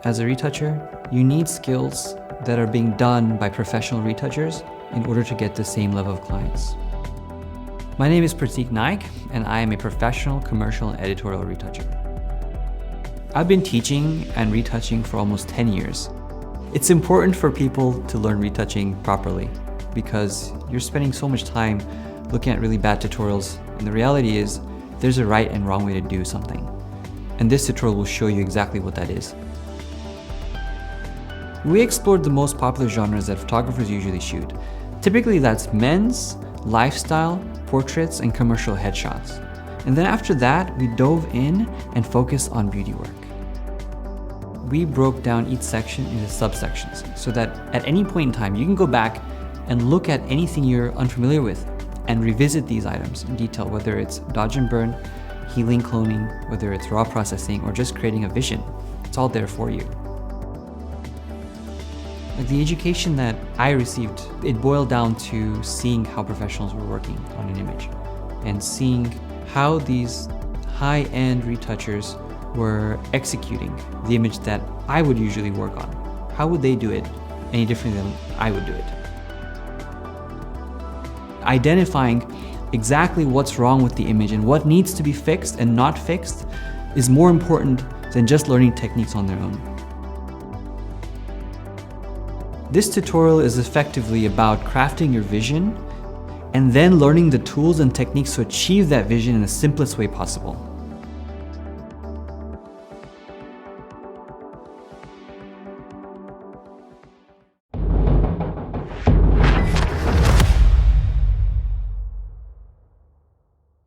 as a retoucher, you need skills that are being done by professional retouchers in order to get the same level of clients. My name is Pratik Naik, and I am a professional commercial and editorial retoucher. I've been teaching and retouching for almost 10 years. It's important for people to learn retouching properly because you're spending so much time looking at really bad tutorials, and the reality is there's a right and wrong way to do something. And this tutorial will show you exactly what that is. We explored the most popular genres that photographers usually shoot. Typically that's men's, lifestyle, portraits, and commercial headshots. And then after that, we dove in and focused on beauty work. We broke down each section into subsections so that at any point in time, you can go back and look at anything you're unfamiliar with and revisit these items in detail, whether it's dodge and burn, healing cloning, whether it's raw processing, or just creating a vision. It's all there for you. Like the education that I received, it boiled down to seeing how professionals were working on an image and seeing how these high-end retouchers were executing the image that I would usually work on. How would they do it any differently than I would do it? Identifying exactly what's wrong with the image and what needs to be fixed and not fixed is more important than just learning techniques on their own. This tutorial is effectively about crafting your vision and then learning the tools and techniques to achieve that vision in the simplest way possible.